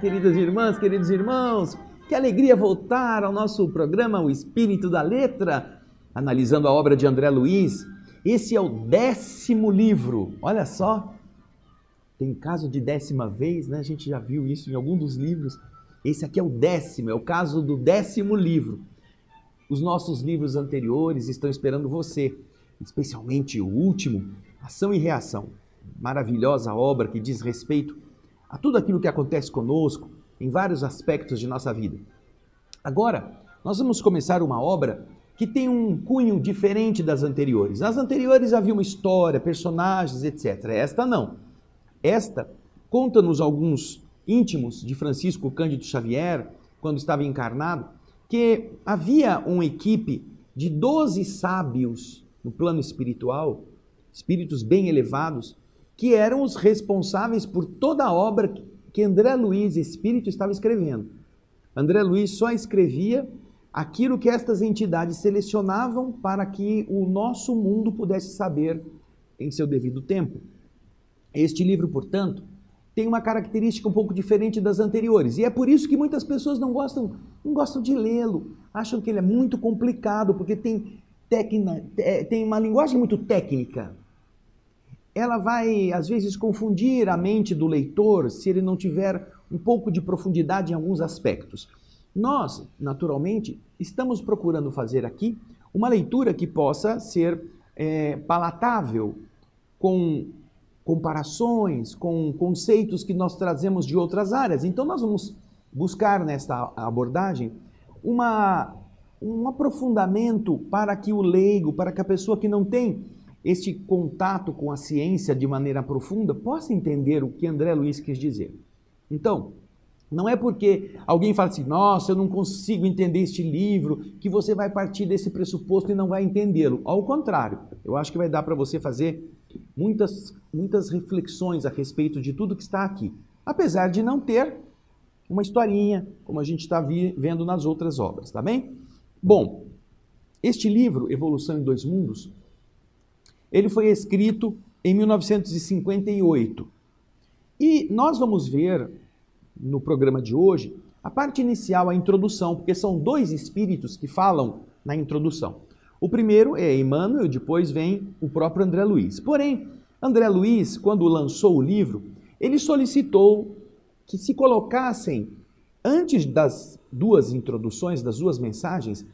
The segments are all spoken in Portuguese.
queridas irmãs, queridos irmãos. Que alegria voltar ao nosso programa O Espírito da Letra, analisando a obra de André Luiz. Esse é o 10º livro, olha só. Tem caso de 10ª vez, né? A gente já viu isso em algum dos livros. Esse aqui é o 10º, é o caso do 10º livro. Os nossos livros anteriores estão esperando você, especialmente o último, Ação e Reação. Maravilhosa obra que diz respeito a tudo aquilo que acontece conosco em vários aspectos de nossa vida. Agora, nós vamos começar uma obra que tem um cunho diferente das anteriores. Nas anteriores havia uma história, personagens, etc. Esta não. Esta conta-nos alguns íntimos de Francisco Cândido Xavier, quando estava encarnado, que havia uma equipe de 12 sábios no plano espiritual, espíritos bem elevados, que eram os responsáveis por toda a obra que André Luiz, espírito, estava escrevendo. André Luiz só escrevia aquilo que estas entidades selecionavam para que o nosso mundo pudesse saber em seu devido tempo. Este livro, portanto, tem uma característica um pouco diferente das anteriores, e é por isso que muitas pessoas não gostam de lê-lo, acham que ele é muito complicado, porque tem uma linguagem muito técnica. Ela vai, às vezes, confundir a mente do leitor se ele não tiver um pouco de profundidade em alguns aspectos. Nós, naturalmente, estamos procurando fazer aqui uma leitura que possa ser palatável, com comparações, com conceitos que nós trazemos de outras áreas. Então, nós vamos buscar nesta abordagem um aprofundamento para que o leigo, para que a pessoa que não tem este contato com a ciência de maneira profunda, possa entender o que André Luiz quis dizer. Então, não é porque alguém fala assim, nossa, eu não consigo entender este livro, que você vai partir desse pressuposto e não vai entendê-lo. Ao contrário, eu acho que vai dar para você fazer muitas reflexões a respeito de tudo que está aqui, apesar de não ter uma historinha, como a gente está vendo nas outras obras, tá bem? Bom, este livro, Evolução em Dois Mundos, ele foi escrito em 1958. E nós vamos ver, no programa de hoje, a parte inicial, a introdução, porque são 2 espíritos que falam na introdução. O primeiro é Emmanuel e depois vem o próprio André Luiz. Porém, André Luiz, quando lançou o livro, ele solicitou que se colocassem, antes das 2 introduções, das 2 mensagens,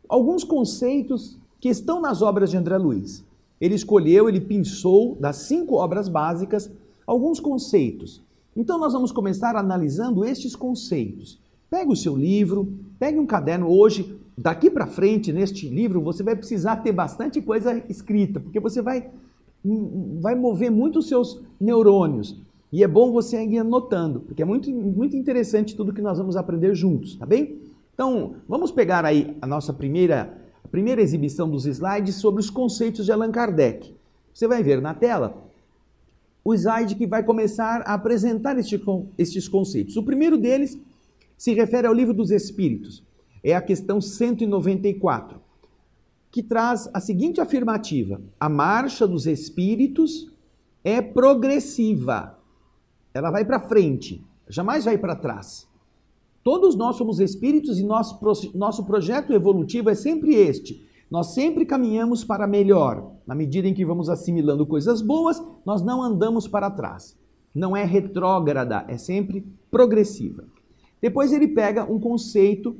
alguns conceitos que estão nas obras de André Luiz. Ele pensou das 5 obras básicas, alguns conceitos. Então nós vamos começar analisando estes conceitos. Pegue o seu livro, pegue um caderno. Hoje, daqui para frente, neste livro, você vai precisar ter bastante coisa escrita, porque você vai mover muito os seus neurônios. E é bom você ir anotando, porque é muito interessante tudo que nós vamos aprender juntos, tá bem? Então, vamos pegar aí a nossa primeira exibição dos slides sobre os conceitos de Allan Kardec. Você vai ver na tela o slide que vai começar a apresentar estes conceitos. O primeiro deles se refere ao Livro dos Espíritos. É a questão 194, que traz a seguinte afirmativa: a marcha dos espíritos é progressiva. Ela vai para frente, jamais vai para trás. Todos nós somos espíritos e nosso projeto evolutivo é sempre este. Nós sempre caminhamos para melhor. Na medida em que vamos assimilando coisas boas, nós não andamos para trás. Não é retrógrada, é sempre progressiva. Depois ele pega um conceito,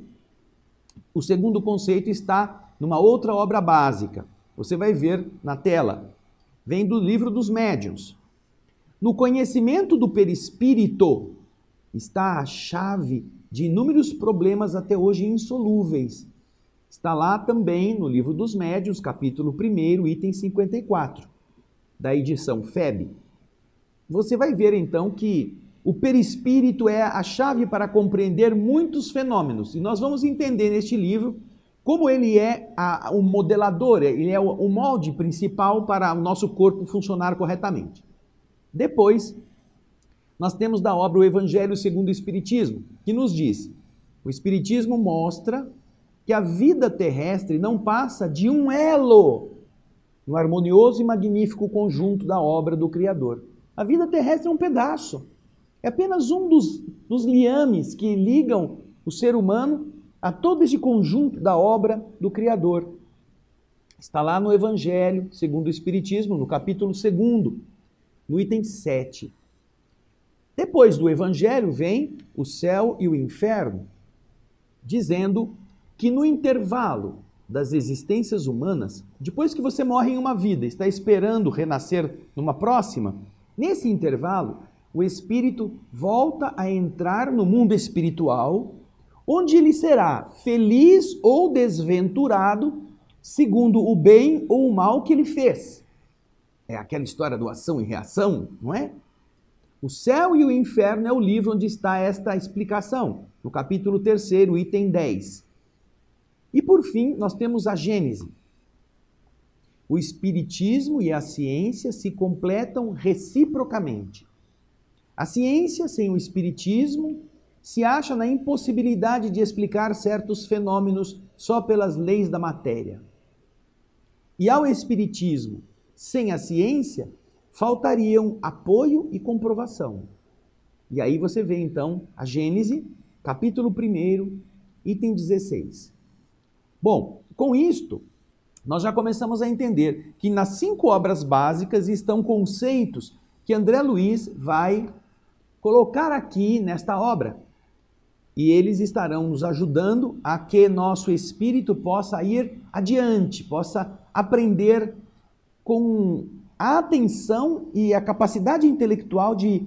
o segundo conceito está numa outra obra básica. Você vai ver na tela. Vem do Livro dos Médiuns. No conhecimento do perispírito está a chave de inúmeros problemas até hoje insolúveis. Está lá também no Livro dos Médiuns, capítulo 1, item 54, da edição FEB. Você vai ver então que o perispírito é a chave para compreender muitos fenômenos. E nós vamos entender neste livro como ele é o modelador, ele é o molde principal para o nosso corpo funcionar corretamente. Depois, nós temos da obra o Evangelho segundo o Espiritismo, que nos diz: o Espiritismo mostra que a vida terrestre não passa de um elo no harmonioso e magnífico conjunto da obra do Criador. A vida terrestre é um pedaço. é apenas um dos liames que ligam o ser humano a todo esse conjunto da obra do Criador. Está lá no Evangelho, segundo o Espiritismo, no capítulo 2, no item 7. Depois do Evangelho vem o céu e o inferno, dizendo que no intervalo das existências humanas, depois que você morre em uma vida, está esperando renascer numa próxima, nesse intervalo, o espírito volta a entrar no mundo espiritual, onde ele será feliz ou desventurado, segundo o bem ou o mal que ele fez. É aquela história do ação e reação, não é? O céu e o inferno é o livro onde está esta explicação, no capítulo 3º, item 10. E por fim, nós temos a Gênese. O Espiritismo e a ciência se completam reciprocamente. A ciência, sem o Espiritismo, se acha na impossibilidade de explicar certos fenômenos só pelas leis da matéria. E ao Espiritismo, sem a ciência, faltariam apoio e comprovação. E aí você vê então a Gênese, capítulo 1, item 16. Bom, com isto, nós já começamos a entender que nas 5 obras básicas estão conceitos que André Luiz vai colocar aqui nesta obra. E eles estarão nos ajudando a que nosso espírito possa ir adiante, possa aprender com a atenção e a capacidade intelectual de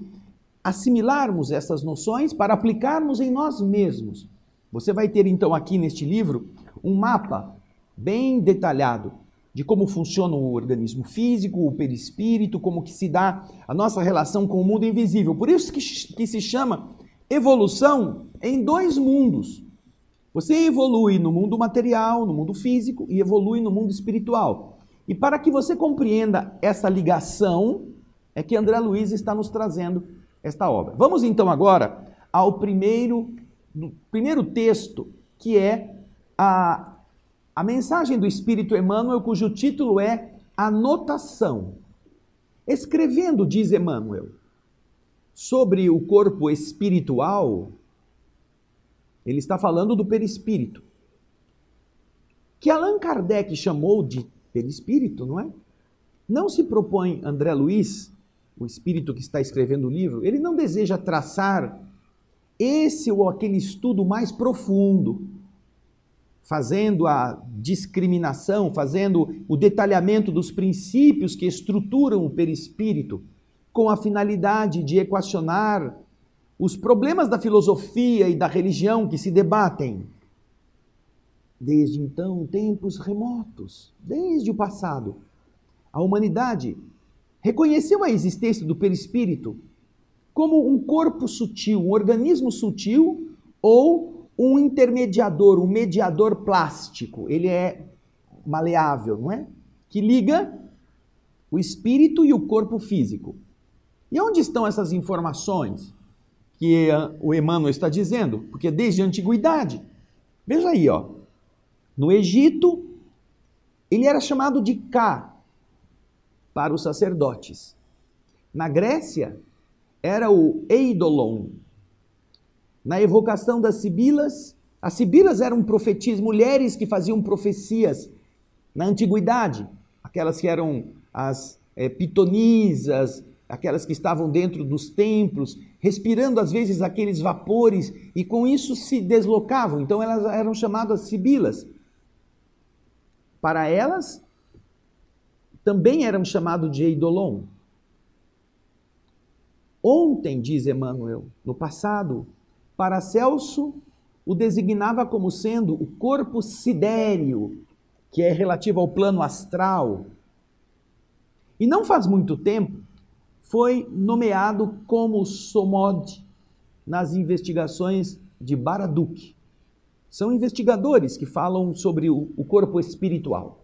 assimilarmos essas noções para aplicarmos em nós mesmos. Você vai ter então aqui neste livro um mapa bem detalhado de como funciona o organismo físico, o perispírito, como que se dá a nossa relação com o mundo invisível. Por isso que se chama evolução em 2 mundos. Você evolui no mundo material, no mundo físico, e evolui no mundo espiritual. E para que você compreenda essa ligação, é que André Luiz está nos trazendo esta obra. Vamos então agora ao primeiro texto, que é a mensagem do Espírito Emmanuel, cujo título é Anotação. Escrevendo, diz Emmanuel, sobre o corpo espiritual, ele está falando do perispírito, que Allan Kardec chamou de perispírito, não é? Não se propõe André Luiz, o espírito que está escrevendo o livro, ele não deseja traçar esse ou aquele estudo mais profundo, fazendo a discriminação, fazendo o detalhamento dos princípios que estruturam o perispírito, com a finalidade de equacionar os problemas da filosofia e da religião que se debatem desde então, tempos remotos, desde o passado. A humanidade reconheceu a existência do perispírito como um corpo sutil, um organismo sutil ou um intermediador, um mediador plástico. Ele é maleável, não é? Que liga o espírito e o corpo físico. E onde estão essas informações que o Emmanuel está dizendo? Porque desde a antiguidade, veja aí, ó, no Egito, ele era chamado de Ka para os sacerdotes. Na Grécia, era o Eidolon. Na evocação das sibilas, as sibilas eram profetisas, mulheres que faziam profecias na antiguidade, aquelas que eram as pitonisas, aquelas que estavam dentro dos templos, respirando às vezes aqueles vapores e com isso se deslocavam. Então elas eram chamadas sibilas. Para elas, também eram chamados de Eidolon. Ontem, diz Emmanuel, no passado, Paracelso o designava como sendo o corpo sidéreo, que é relativo ao plano astral. E não faz muito tempo, foi nomeado como Somod nas investigações de Baraduc. São investigadores que falam sobre o corpo espiritual.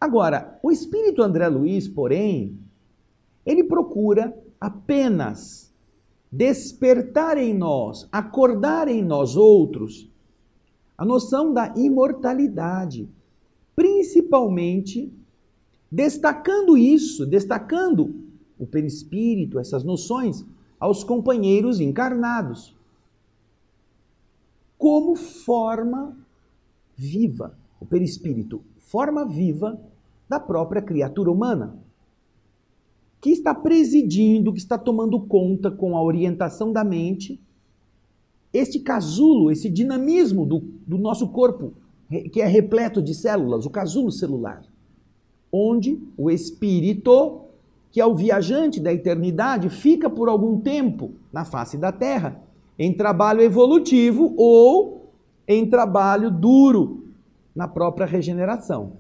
Agora, o espírito André Luiz, porém, ele procura apenas despertar em nós, acordar em nós outros, a noção da imortalidade, principalmente destacando o perispírito, essas noções, aos companheiros encarnados, como forma viva, o perispírito, forma viva da própria criatura humana, que está presidindo, que está tomando conta com a orientação da mente, este casulo, esse dinamismo do nosso corpo, que é repleto de células, o casulo celular, onde o espírito, que é o viajante da eternidade, fica por algum tempo na face da Terra, em trabalho evolutivo ou em trabalho duro na própria regeneração.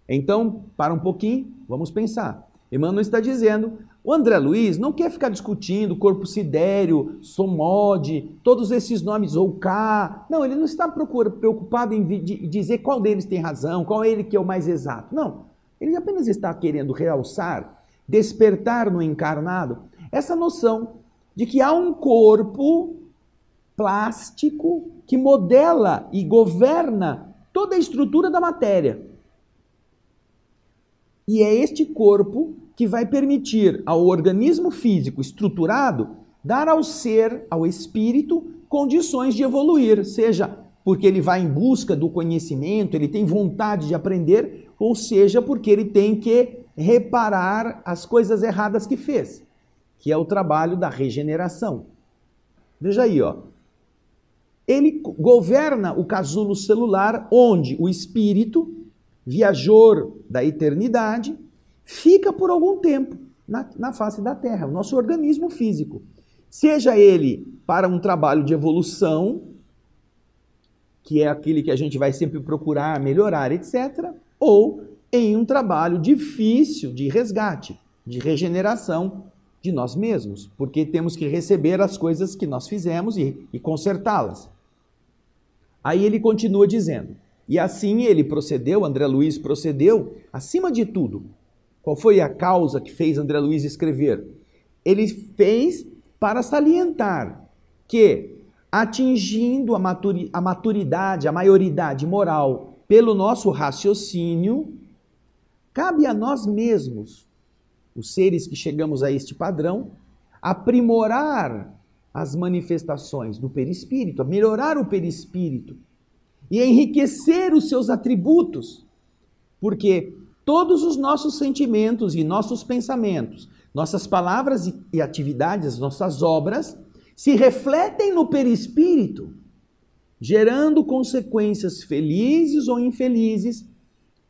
Então, para um pouquinho, vamos pensar. Emmanuel está dizendo, o André Luiz não quer ficar discutindo corpo sidéreo, somode, todos esses nomes, ou K. Não, ele não está preocupado em dizer qual deles tem razão, qual é ele que é o mais exato. Não, ele apenas está querendo realçar, despertar no encarnado, essa noção de que há um corpo plástico que modela e governa toda a estrutura da matéria. E é este corpo que vai permitir ao organismo físico estruturado dar ao ser, ao espírito, condições de evoluir, seja porque ele vai em busca do conhecimento, ele tem vontade de aprender, ou seja porque ele tem que reparar as coisas erradas que fez, que é o trabalho da regeneração. Veja aí, ó. Ele governa o casulo celular onde o espírito, viajor da eternidade, fica por algum tempo na face da Terra, o nosso organismo físico. Seja ele para um trabalho de evolução, que é aquele que a gente vai sempre procurar melhorar, etc., ou em um trabalho difícil de resgate, de regeneração de nós mesmos, porque temos que receber as coisas que nós fizemos e consertá-las. Aí ele continua dizendo, e assim ele procedeu, André Luiz procedeu, acima de tudo. Qual foi a causa que fez André Luiz escrever? Ele fez para salientar que, atingindo a maturidade, a maioridade moral pelo nosso raciocínio, cabe a nós mesmos, os seres que chegamos a este padrão, aprimorar as manifestações do perispírito, melhorar o perispírito e enriquecer os seus atributos, porque todos os nossos sentimentos e nossos pensamentos, nossas palavras e atividades, nossas obras, se refletem no perispírito, gerando consequências felizes ou infelizes,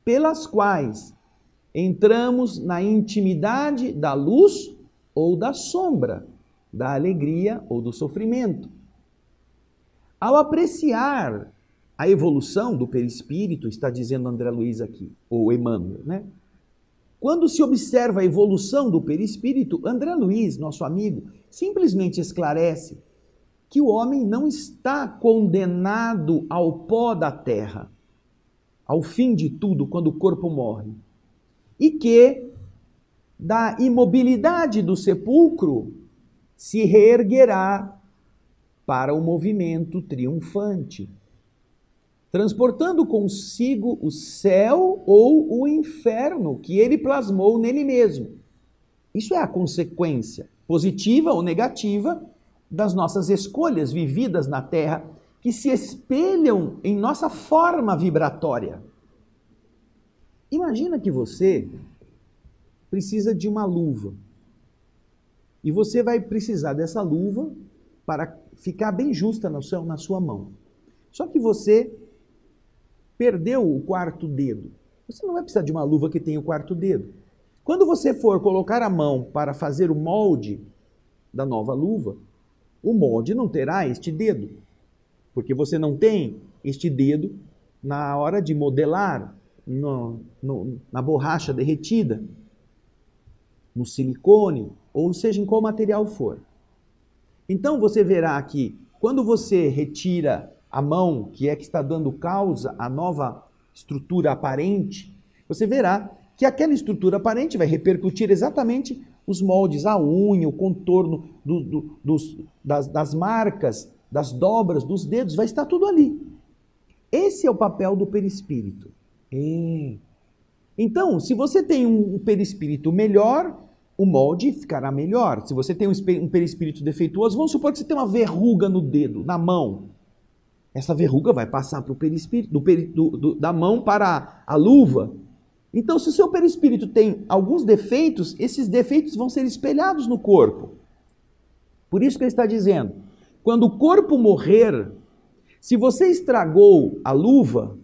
pelas quais entramos na intimidade da luz ou da sombra, da alegria ou do sofrimento. Ao apreciar a evolução do perispírito, está dizendo André Luiz aqui, ou Emmanuel, né? Quando se observa a evolução do perispírito, André Luiz, nosso amigo, simplesmente esclarece que o homem não está condenado ao pó da terra, ao fim de tudo, quando o corpo morre, e que da imobilidade do sepulcro se reerguerá para o movimento triunfante, transportando consigo o céu ou o inferno que ele plasmou nele mesmo. Isso é a consequência, positiva ou negativa, das nossas escolhas vividas na Terra, que se espelham em nossa forma vibratória. Imagina que você precisa de uma luva. E você vai precisar dessa luva para ficar bem justa na sua mão. Só que você perdeu o quarto dedo. Você não vai precisar de uma luva que tenha o quarto dedo. Quando você for colocar a mão para fazer o molde da nova luva, o molde não terá este dedo, porque você não tem este dedo na hora de modelar na borracha derretida, no silicone, ou seja, em qual material for. Então você verá que quando você retira a mão, que é que está dando causa à nova estrutura aparente, você verá que aquela estrutura aparente vai repercutir exatamente os moldes, a unha, o contorno das marcas, das dobras, dos dedos, vai estar tudo ali. Esse é o papel do perispírito. Então, se você tem um perispírito melhor, o molde ficará melhor. Se você tem um perispírito defeituoso, vamos supor que você tem uma verruga no dedo, na mão. Essa verruga vai passar para o perispírito, da mão para a luva. Então, se o seu perispírito tem alguns defeitos, esses defeitos vão ser espelhados no corpo. Por isso que ele está dizendo, quando o corpo morrer, se você estragou a luva,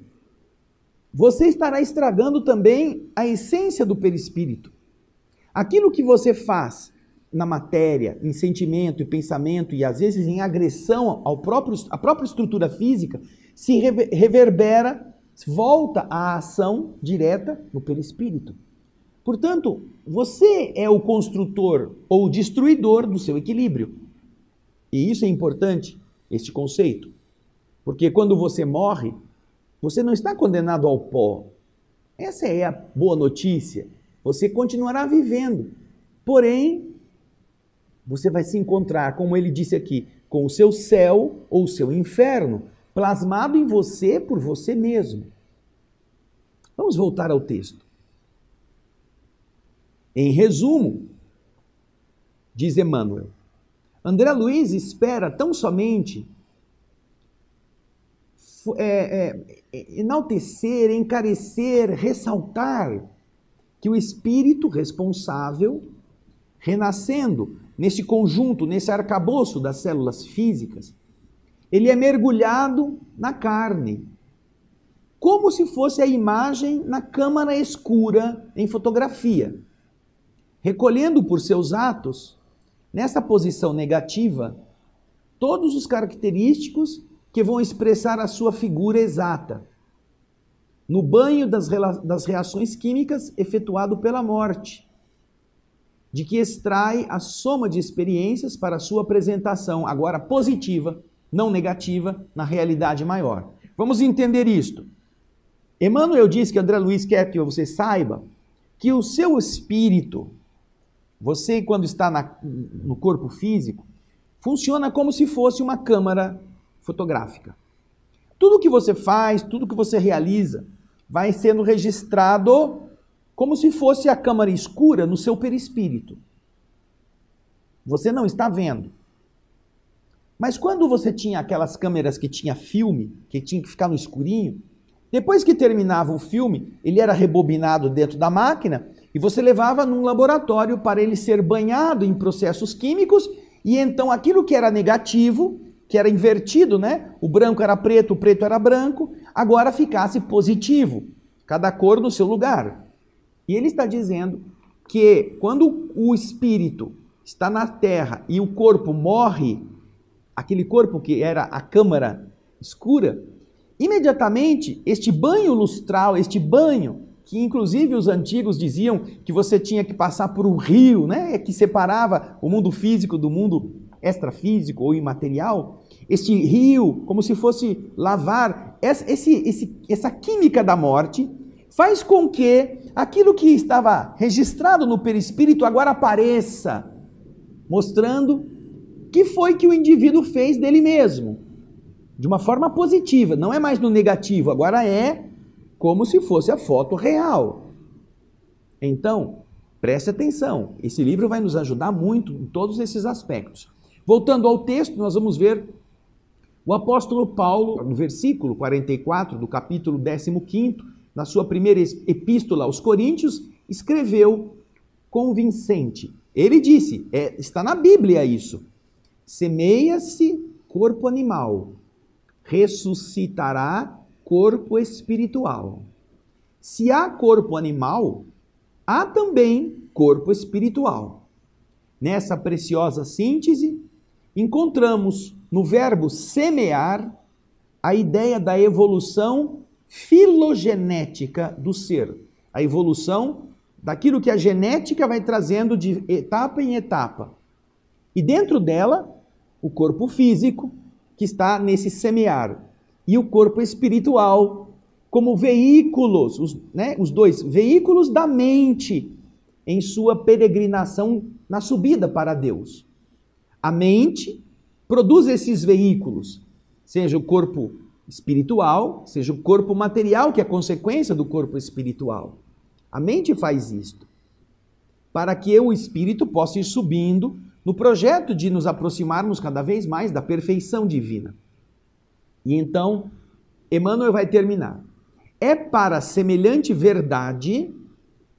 você estará estragando também a essência do perispírito. Aquilo que você faz na matéria, em sentimento e pensamento, e às vezes em agressão à própria estrutura física, se reverbera, volta à ação direta no perispírito. Portanto, você é o construtor ou o destruidor do seu equilíbrio. E isso é importante, este conceito. Porque quando você morre, você não está condenado ao pó. Essa é a boa notícia. Você continuará vivendo. Porém, você vai se encontrar, como ele disse aqui, com o seu céu ou o seu inferno, plasmado em você por você mesmo. Vamos voltar ao texto. Em resumo, diz Emmanuel, André Luiz espera tão somente enaltecer, encarecer, ressaltar que o espírito responsável, renascendo nesse conjunto, nesse arcabouço das células físicas, ele é mergulhado na carne, como se fosse a imagem na câmara escura em fotografia, recolhendo por seus atos, nessa posição negativa, todos os característicos que vão expressar a sua figura exata, no banho das reações químicas efetuado pela morte, de que extrai a soma de experiências para a sua apresentação, agora positiva, não negativa, na realidade maior. Vamos entender isto. Emmanuel diz que André Luiz quer que você saiba que o seu espírito, você quando está no corpo físico, funciona como se fosse uma câmara fotográfica. Tudo que você faz, tudo que você realiza, vai sendo registrado como se fosse a câmara escura no seu perispírito. Você não está vendo. Mas quando você tinha aquelas câmeras que tinha filme, que tinha que ficar no escurinho, depois que terminava o filme, ele era rebobinado dentro da máquina e você levava num laboratório para ele ser banhado em processos químicos e então aquilo que era negativo, que era invertido, né? O branco era preto, o preto era branco, agora ficasse positivo, cada cor no seu lugar. E ele está dizendo que quando o espírito está na terra e o corpo morre, aquele corpo que era a câmara escura, imediatamente este banho lustral, este banho, que inclusive os antigos diziam que você tinha que passar por um rio, né? Que separava o mundo físico do mundo extrafísico ou imaterial, este rio, como se fosse lavar, essa química da morte, faz com que aquilo que estava registrado no perispírito agora apareça, mostrando que foi que o indivíduo fez dele mesmo, de uma forma positiva, não é mais no negativo, agora é como se fosse a foto real. Então, preste atenção, esse livro vai nos ajudar muito em todos esses aspectos. Voltando ao texto, nós vamos ver o apóstolo Paulo, no versículo 44 do capítulo 15, na sua primeira epístola aos Coríntios, escreveu convincente. Ele disse, está na Bíblia isso, semeia-se corpo animal, ressuscitará corpo espiritual. Se há corpo animal, há também corpo espiritual. Nessa preciosa síntese, encontramos no verbo semear a ideia da evolução filogenética do ser, a evolução daquilo que a genética vai trazendo de etapa em etapa. E dentro dela, o corpo físico, que está nesse semear, e o corpo espiritual, como veículos, os dois veículos da mente em sua peregrinação na subida para Deus. A mente produz esses veículos, seja o corpo espiritual, seja o corpo material, que é consequência do corpo espiritual. A mente faz isto. para que o espírito possa ir subindo no projeto de nos aproximarmos cada vez mais da perfeição divina. E então, Emmanuel vai terminar. É para semelhante verdade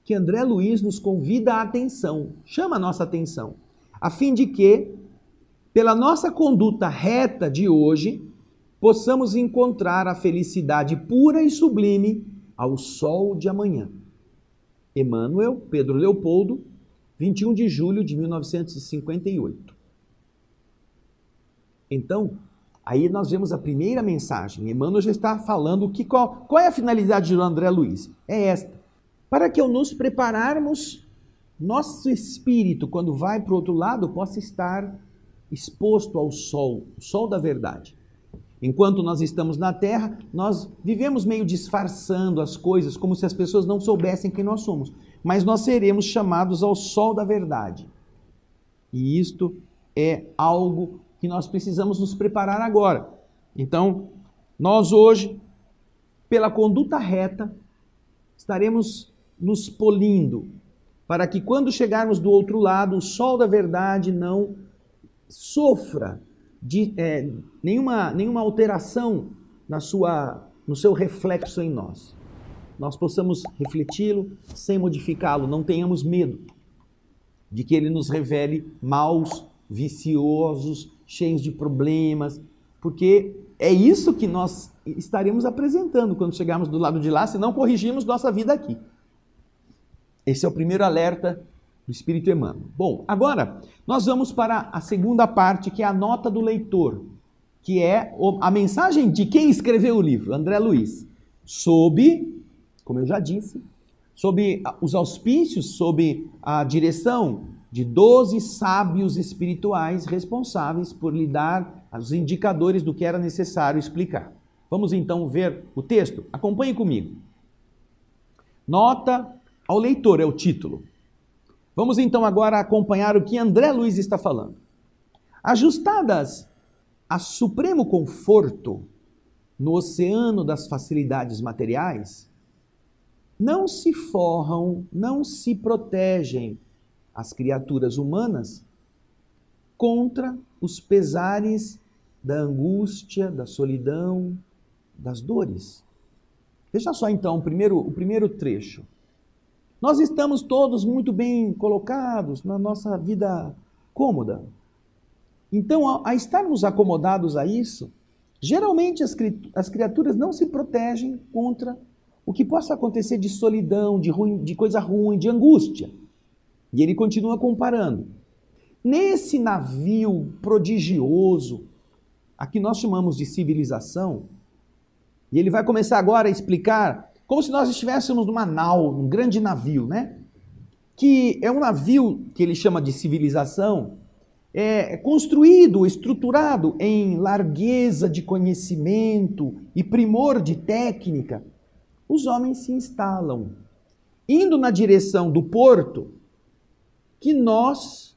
que André Luiz nos convida a atenção, chama a nossa atenção, a fim de que, pela nossa conduta reta de hoje, possamos encontrar a felicidade pura e sublime ao sol de amanhã. Emmanuel, Pedro Leopoldo, 21 de julho de 1958. Então, aí nós vemos a primeira mensagem. Emmanuel já está falando qual é a finalidade do André Luiz. É esta: para que ao nos prepararmos, nosso espírito, quando vai para o outro lado, possa estar exposto ao sol, o sol da verdade. Enquanto nós estamos na Terra, nós vivemos meio disfarçando as coisas, como se as pessoas não soubessem quem nós somos. Mas nós seremos chamados ao sol da verdade. E isto é algo que nós precisamos nos preparar agora. Então, nós hoje, pela conduta reta, estaremos nos polindo, para que quando chegarmos do outro lado, o sol da verdade não sofra de nenhuma alteração no seu reflexo em nós. Nós possamos refleti-lo sem modificá-lo, não tenhamos medo de que ele nos revele maus, viciosos, cheios de problemas, porque é isso que nós estaremos apresentando quando chegarmos do lado de lá, se não corrigirmos nossa vida aqui. Esse é o primeiro alerta do Espírito Emmanuel. Bom, agora nós vamos para a segunda parte, que é a nota do leitor, que é a mensagem de quem escreveu o livro, André Luiz, sob, como eu já disse, sob os auspícios, sob a direção de 12 sábios espirituais responsáveis por lhe dar os indicadores do que era necessário explicar. Vamos então ver o texto? Acompanhe comigo. Nota ao leitor é o título. Vamos então agora acompanhar o que André Luiz está falando. Ajustadas a supremo conforto no oceano das facilidades materiais, não se forram, não se protegem as criaturas humanas contra os pesares da angústia, da solidão, das dores. Veja só então o primeiro trecho. Nós estamos todos muito bem colocados na nossa vida cômoda. Então, a estarmos acomodados a isso, geralmente as criaturas não se protegem contra o que possa acontecer de solidão, de coisa ruim, de angústia. E ele continua comparando. Nesse navio prodigioso, a que nós chamamos de civilização, e ele vai começar agora a explicar como se nós estivéssemos numa nau, num grande navio, né? Que é um navio que ele chama de civilização, construído, estruturado em largueza de conhecimento e primor de técnica. Os homens se instalam, indo na direção do porto que nós,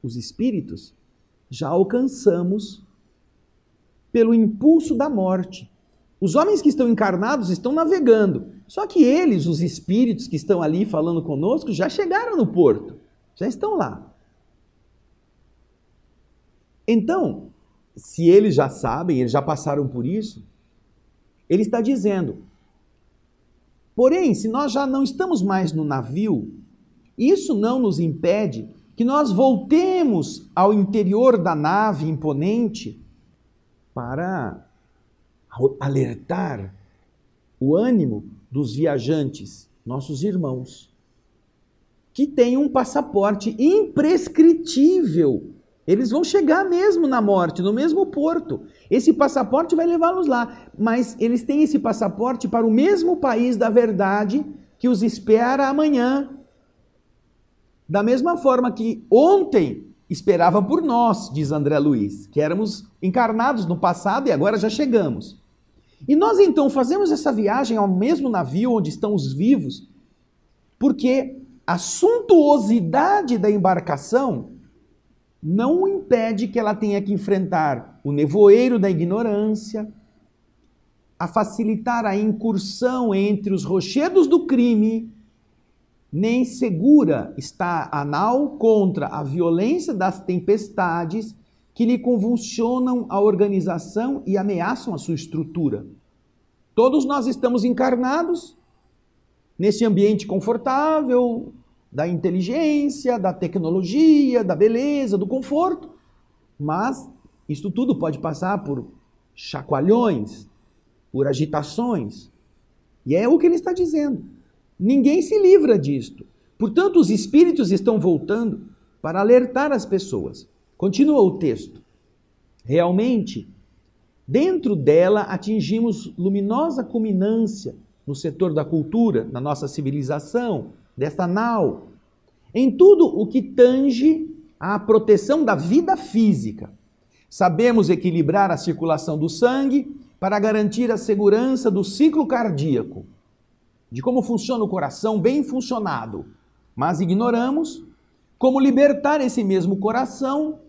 os espíritos, já alcançamos pelo impulso da morte. Os homens que estão encarnados estão navegando, só que eles, os espíritos que estão ali falando conosco, já chegaram no porto, já estão lá. Então, se eles já sabem, eles já passaram por isso, ele está dizendo, porém, se nós já não estamos mais no navio, isso não nos impede que nós voltemos ao interior da nave imponente para alertar o ânimo dos viajantes, nossos irmãos, que têm um passaporte imprescritível. Eles vão chegar mesmo na morte, no mesmo porto. Esse passaporte vai levá-los lá, mas eles têm esse passaporte para o mesmo país da verdade que os espera amanhã. Da mesma forma que ontem esperava por nós, diz André Luiz, que éramos encarnados no passado e agora já chegamos. E nós então fazemos essa viagem ao mesmo navio onde estão os vivos, porque a suntuosidade da embarcação não impede que ela tenha que enfrentar o nevoeiro da ignorância, a facilitar a incursão entre os rochedos do crime nem segura está a nau contra a violência das tempestades que lhe convulsionam a organização e ameaçam a sua estrutura. Todos nós estamos encarnados nesse ambiente confortável da inteligência, da tecnologia, da beleza, do conforto, mas isso tudo pode passar por chacoalhões, por agitações. E é o que ele está dizendo. Ninguém se livra disto. Portanto, os espíritos estão voltando para alertar as pessoas. Continua o texto. Realmente, dentro dela atingimos luminosa culminância no setor da cultura, na nossa civilização, desta nau, em tudo o que tange à proteção da vida física. Sabemos equilibrar a circulação do sangue para garantir a segurança do ciclo cardíaco, de como funciona o coração bem funcionado, mas ignoramos como libertar esse mesmo coração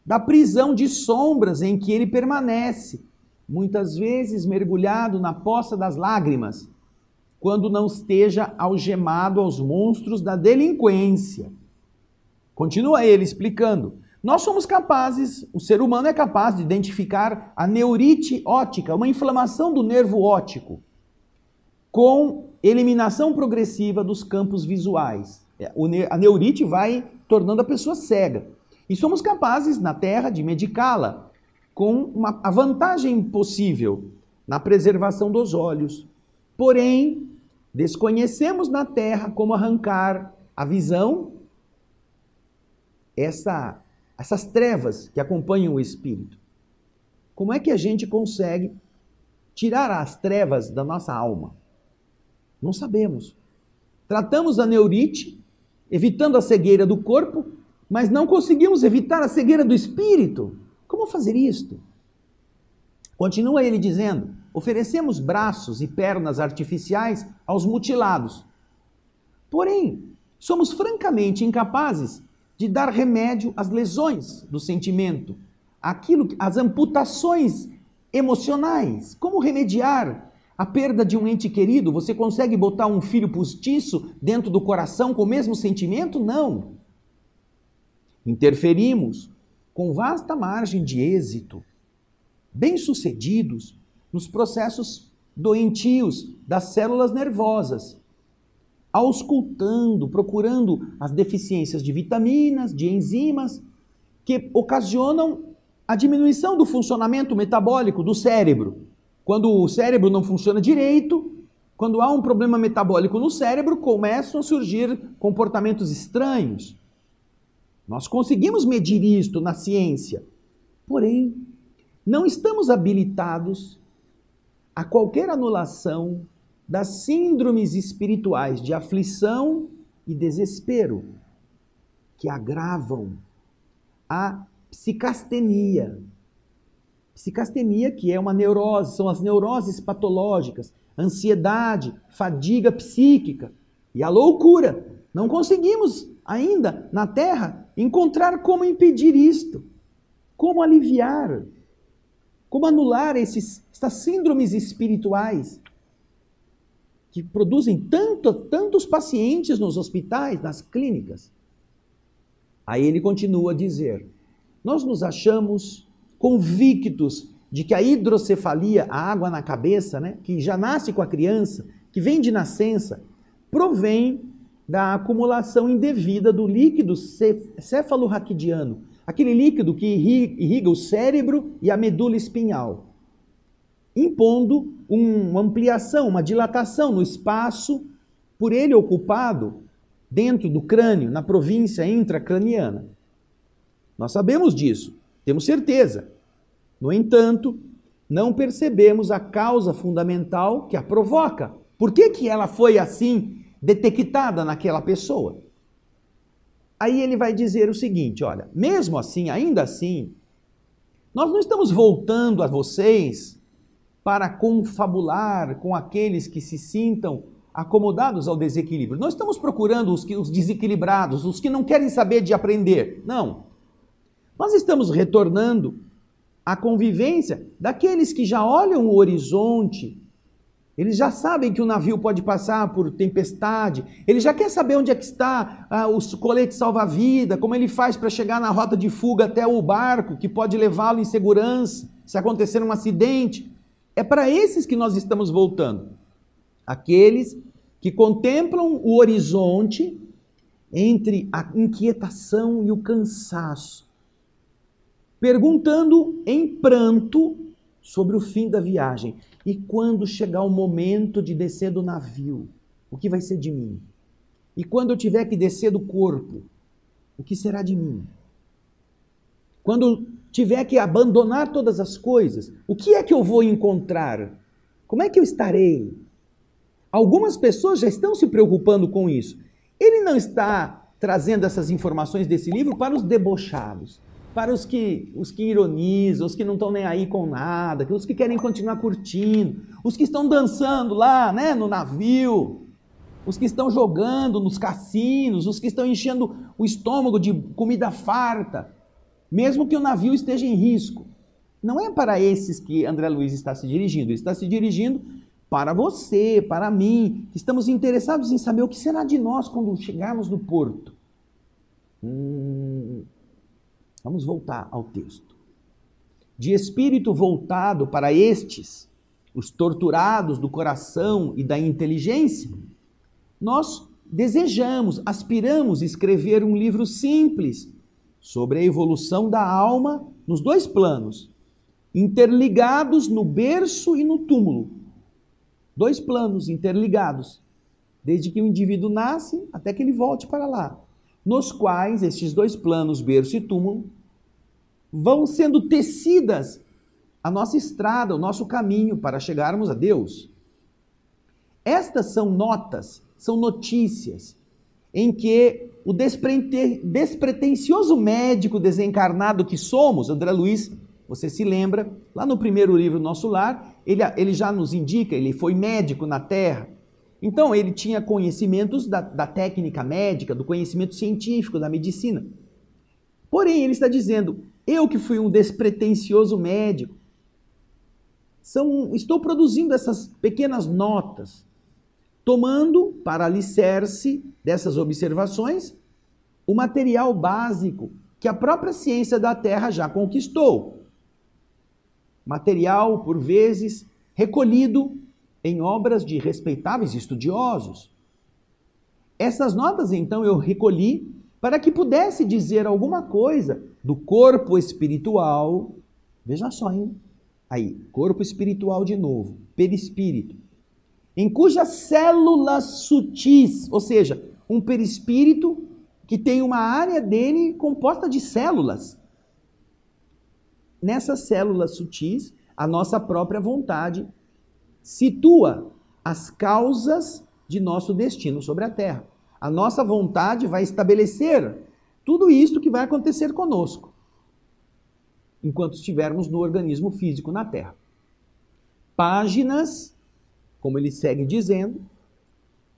da prisão de sombras em que ele permanece, muitas vezes mergulhado na poça das lágrimas, quando não esteja algemado aos monstros da delinquência. Continua ele explicando. Nós somos capazes, o ser humano é capaz de identificar a neurite óptica, uma inflamação do nervo óptico, com eliminação progressiva dos campos visuais. A neurite vai tornando a pessoa cega. E somos capazes, na Terra, de medicá-la com a vantagem possível na preservação dos olhos. Porém, desconhecemos na Terra como arrancar a visão, essas trevas que acompanham o espírito. Como é que a gente consegue tirar as trevas da nossa alma? Não sabemos. Tratamos a neurite, evitando a cegueira do corpo, mas não conseguimos evitar a cegueira do espírito. Como fazer isto? Continua ele dizendo, oferecemos braços e pernas artificiais aos mutilados. Porém, somos francamente incapazes de dar remédio às lesões do sentimento, às amputações emocionais. Como remediar a perda de um ente querido? Você consegue botar um filho postiço dentro do coração com o mesmo sentimento? Não. Interferimos com vasta margem de êxito, bem-sucedidos nos processos doentios das células nervosas, auscultando, procurando as deficiências de vitaminas, de enzimas, que ocasionam a diminuição do funcionamento metabólico do cérebro. Quando o cérebro não funciona direito, quando há um problema metabólico no cérebro, começam a surgir comportamentos estranhos. Nós conseguimos medir isto na ciência, porém, não estamos habilitados a qualquer anulação das síndromes espirituais de aflição e desespero, que agravam a psicastenia. Psicastenia, que é uma neurose, são as neuroses patológicas, ansiedade, fadiga psíquica e a loucura. Não conseguimos ainda na Terra encontrar como impedir isto, como aliviar, como anular essas síndromes espirituais que produzem tantos pacientes nos hospitais, nas clínicas. Aí ele continua a dizer, nós nos achamos convictos de que a hidrocefalia, a água na cabeça, né, que já nasce com a criança, que vem de nascença, provém da acumulação indevida do líquido cefalorraquidiano, aquele líquido que irriga o cérebro e a medula espinhal, impondo uma ampliação, uma dilatação no espaço por ele ocupado dentro do crânio, na província intracraniana. Nós sabemos disso, temos certeza. No entanto, não percebemos a causa fundamental que a provoca. Por que ela foi assim detectada naquela pessoa? Aí ele vai dizer o seguinte, olha, mesmo assim, ainda assim, nós não estamos voltando a vocês para confabular com aqueles que se sintam acomodados ao desequilíbrio. Não estamos procurando os desequilibrados, os que não querem saber de aprender. Não. Nós estamos retornando à convivência daqueles que já olham o horizonte Eles já sabem que o navio pode passar por tempestade. Ele já quer saber onde é que está o colete salva-vida, como ele faz para chegar na rota de fuga até o barco, que pode levá-lo em segurança, se acontecer um acidente. É para esses que nós estamos voltando. Aqueles que contemplam o horizonte entre a inquietação e o cansaço, perguntando em pranto sobre o fim da viagem. E quando chegar o momento de descer do navio, o que vai ser de mim? E quando eu tiver que descer do corpo, o que será de mim? Quando tiver que abandonar todas as coisas, o que é que eu vou encontrar? Como é que eu estarei? Algumas pessoas já estão se preocupando com isso. Ele não está trazendo essas informações desse livro para os debochados, para os que ironizam, os que não estão nem aí com nada, os que querem continuar curtindo, os que estão dançando lá, né, no navio, os que estão jogando nos cassinos, os que estão enchendo o estômago de comida farta, mesmo que o navio esteja em risco. Não é para esses que André Luiz está se dirigindo, ele está se dirigindo para você, para mim, que estamos interessados em saber o que será de nós quando chegarmos no porto. Vamos voltar ao texto. De espírito voltado para estes, os torturados do coração e da inteligência, nós desejamos, aspiramos escrever um livro simples sobre a evolução da alma nos dois planos, interligados no berço e no túmulo. Dois planos interligados, desde que o indivíduo nasce até que ele volte para lá, nos quais estes dois planos, berço e túmulo, vão sendo tecidas a nossa estrada, o nosso caminho para chegarmos a Deus. Estas são notas, são notícias, em que o despretensioso médico desencarnado que somos, André Luiz, você se lembra, lá no primeiro livro Nosso Lar, ele já nos indica, ele foi médico na Terra. Então, ele tinha conhecimentos da técnica médica, do conhecimento científico, da medicina. Porém, ele está dizendo, eu que fui um despretensioso médico, estou produzindo essas pequenas notas, tomando para alicerce dessas observações o material básico que a própria ciência da Terra já conquistou. Material, por vezes, recolhido em obras de respeitáveis estudiosos. Essas notas, então, eu recolhi para que pudesse dizer alguma coisa do corpo espiritual. Veja só, hein? Aí, corpo espiritual de novo, perispírito, em cujas células sutis, ou seja, um perispírito que tem uma área dele composta de células. Nessas células sutis, a nossa própria vontade situa as causas de nosso destino sobre a Terra. A nossa vontade vai estabelecer tudo isso que vai acontecer conosco, enquanto estivermos no organismo físico na Terra. Páginas, como ele segue dizendo,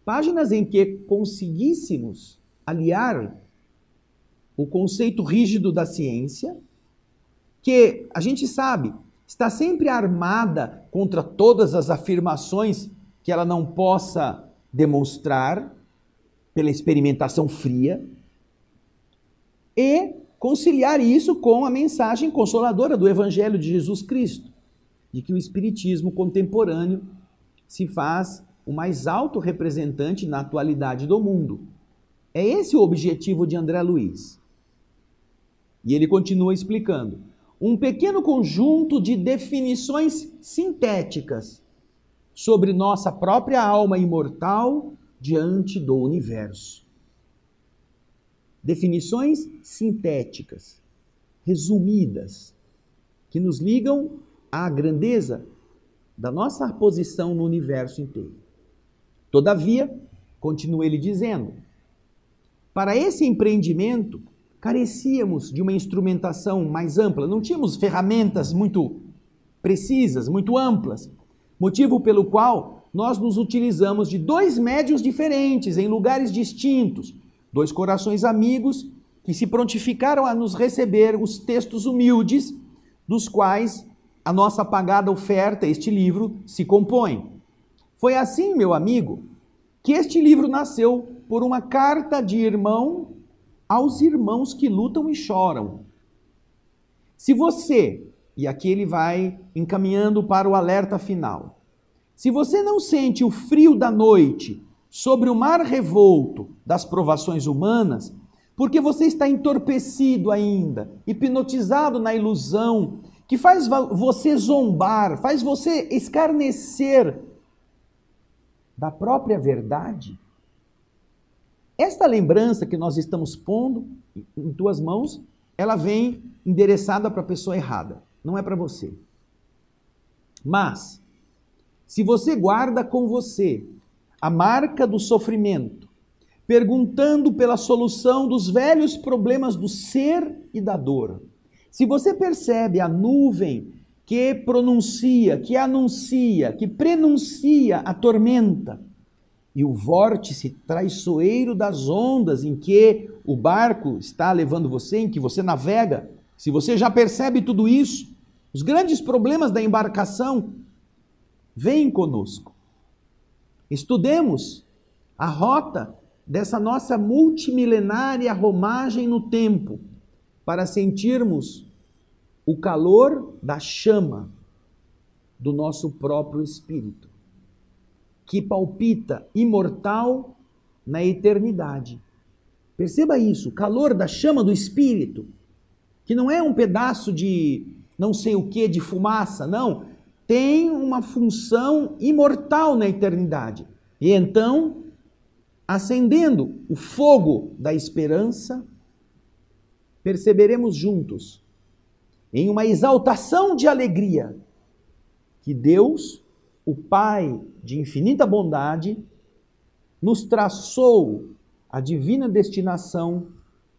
páginas em que conseguíssemos aliar o conceito rígido da ciência, que a gente sabe, está sempre armada contra todas as afirmações que ela não possa demonstrar pela experimentação fria, e conciliar isso com a mensagem consoladora do Evangelho de Jesus Cristo, de que o Espiritismo contemporâneo se faz o mais alto representante na atualidade do mundo. É esse o objetivo de André Luiz. E ele continua explicando. Um pequeno conjunto de definições sintéticas sobre nossa própria alma imortal diante do universo. Definições sintéticas, resumidas, que nos ligam à grandeza da nossa posição no universo inteiro. Todavia, continua ele dizendo, para esse empreendimento, carecíamos de uma instrumentação mais ampla, não tínhamos ferramentas muito precisas, muito amplas, motivo pelo qual nós nos utilizamos de dois médiuns diferentes, em lugares distintos, dois corações amigos que se prontificaram a nos receber os textos humildes, dos quais a nossa pagada oferta, este livro, se compõe. Foi assim, meu amigo, que este livro nasceu por uma carta de irmão aos irmãos que lutam e choram. Se você, e aqui ele vai encaminhando para o alerta final, se você não sente o frio da noite sobre o mar revolto das provações humanas, porque você está entorpecido ainda, hipnotizado na ilusão, que faz você zombar, faz você escarnecer da própria verdade, esta lembrança que nós estamos pondo em tuas mãos, ela vem endereçada para a pessoa errada, não é para você. Mas, se você guarda com você a marca do sofrimento, perguntando pela solução dos velhos problemas do ser e da dor, se você percebe a nuvem que pronuncia, que anuncia, que prenuncia a tormenta, e o vórtice traiçoeiro das ondas em que o barco está levando você, em que você navega, se você já percebe tudo isso, os grandes problemas da embarcação, vem conosco. Estudemos a rota dessa nossa multimilenária romagem no tempo, para sentirmos o calor da chama do nosso próprio espírito, que palpita imortal na eternidade. Perceba isso, o calor da chama do espírito, que não é um pedaço de não sei o que, de fumaça, não, tem uma função imortal na eternidade. E então, acendendo o fogo da esperança, perceberemos juntos, em uma exaltação de alegria, que Deus, o Pai de infinita bondade, nos traçou a divina destinação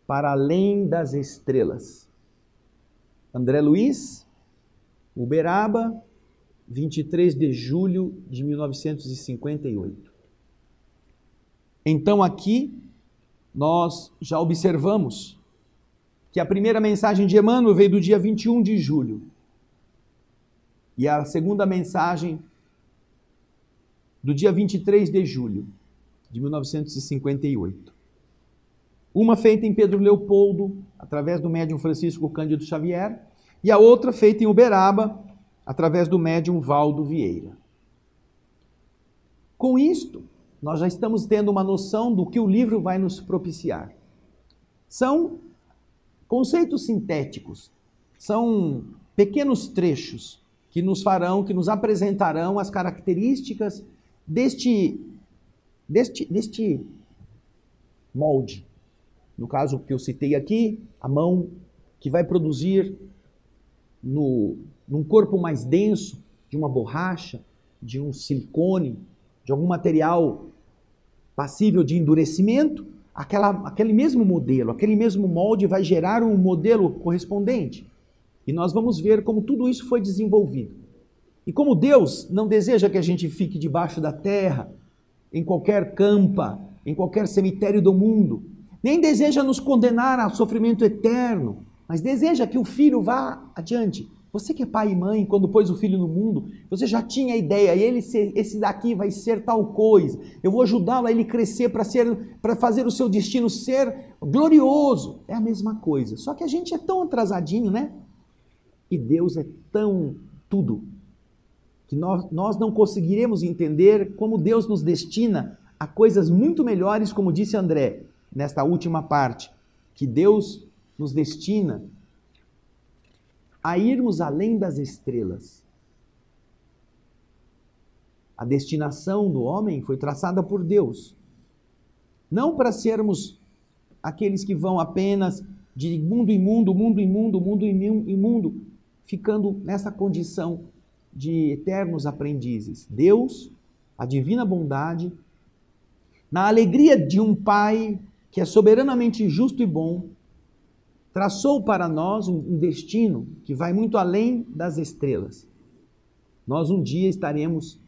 para além das estrelas. André Luiz, Uberaba, 23 de julho de 1958. Então aqui nós já observamos que a primeira mensagem de Emmanuel veio do dia 21 de julho. E a segunda mensagem do dia 23 de julho de 1958. Uma feita em Pedro Leopoldo, através do médium Francisco Cândido Xavier, e a outra feita em Uberaba, através do médium Valdo Vieira. Com isto, nós já estamos tendo uma noção do que o livro vai nos propiciar. São conceitos sintéticos, são pequenos trechos que nos apresentarão as características deste molde. No caso que eu citei aqui, a mão que vai produzir num corpo mais denso, de uma borracha, de um silicone, de algum material passível de endurecimento, aquele mesmo modelo, aquele mesmo molde vai gerar um modelo correspondente. E nós vamos ver como tudo isso foi desenvolvido. E como Deus não deseja que a gente fique debaixo da terra, em qualquer campa, em qualquer cemitério do mundo, nem deseja nos condenar ao sofrimento eterno, mas deseja que o filho vá adiante. Você que é pai e mãe, quando pôs o filho no mundo, você já tinha a ideia, esse daqui vai ser tal coisa, eu vou ajudá-lo a ele crescer para fazer o seu destino ser glorioso. É a mesma coisa, só que a gente é tão atrasadinho, né? E Deus é tão tudo, que nós não conseguiremos entender como Deus nos destina a coisas muito melhores, como disse André, nesta última parte, que Deus nos destina a irmos além das estrelas. A destinação do homem foi traçada por Deus, não para sermos aqueles que vão apenas de mundo em mundo, mundo em mundo, mundo em mundo, ficando nessa condição de eternos aprendizes. Deus, a divina bondade, na alegria de um Pai que é soberanamente justo e bom, traçou para nós um destino que vai muito além das estrelas. Nós um dia estaremos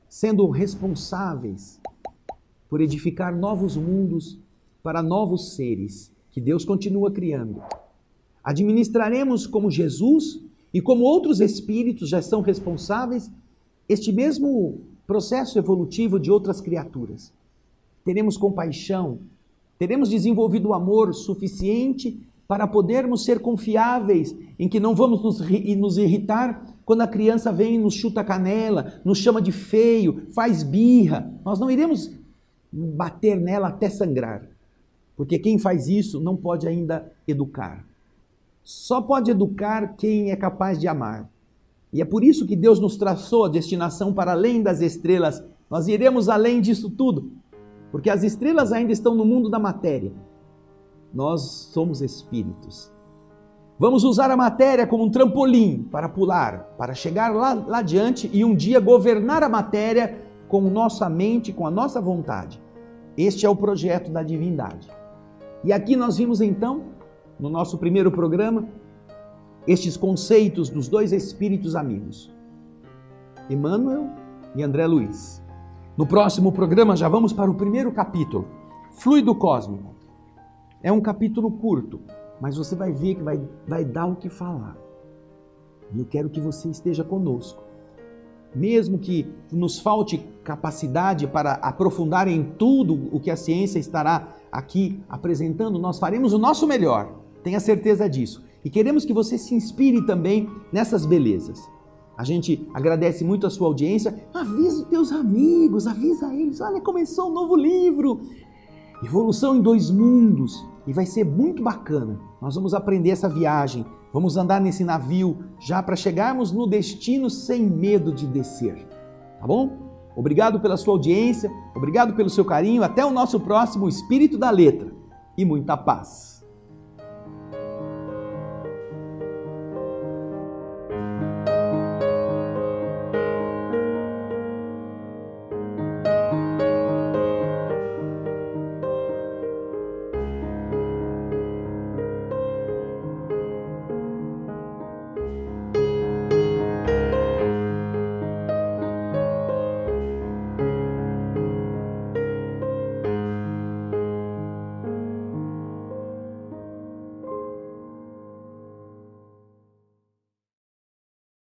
sendo responsáveis por edificar novos mundos para novos seres que Deus continua criando. Administraremos como Jesus e como outros espíritos já são responsáveis este mesmo processo evolutivo de outras criaturas. Teremos compaixão, teremos desenvolvido o amor suficiente para podermos ser confiáveis em que não vamos nos irritar quando a criança vem e nos chuta a canela, nos chama de feio, faz birra. Nós não iremos bater nela até sangrar, porque quem faz isso não pode ainda educar. Só pode educar quem é capaz de amar. E é por isso que Deus nos traçou a destinação para além das estrelas. Nós iremos além disso tudo, porque as estrelas ainda estão no mundo da matéria. Nós somos espíritos. Vamos usar a matéria como um trampolim para pular, para chegar lá adiante e um dia governar a matéria com nossa mente, com a nossa vontade. Este é o projeto da divindade. E aqui nós vimos então, no nosso primeiro programa, estes conceitos dos dois espíritos amigos, Emmanuel e André Luiz. No próximo programa já vamos para o primeiro capítulo, Fluido Cósmico. É um capítulo curto, mas você vai ver que vai dar o que falar. E eu quero que você esteja conosco. Mesmo que nos falte capacidade para aprofundar em tudo o que a ciência estará aqui apresentando, nós faremos o nosso melhor, tenha certeza disso. E queremos que você se inspire também nessas belezas. A gente agradece muito a sua audiência. Avisa os teus amigos, avisa eles. Olha, começou um novo livro. Evolução em 2 mundos. E vai ser muito bacana. Nós vamos aprender essa viagem. Vamos andar nesse navio já para chegarmos no destino sem medo de descer. Tá bom? Obrigado pela sua audiência. Obrigado pelo seu carinho. Até o nosso próximo Espírito da Letra. E muita paz.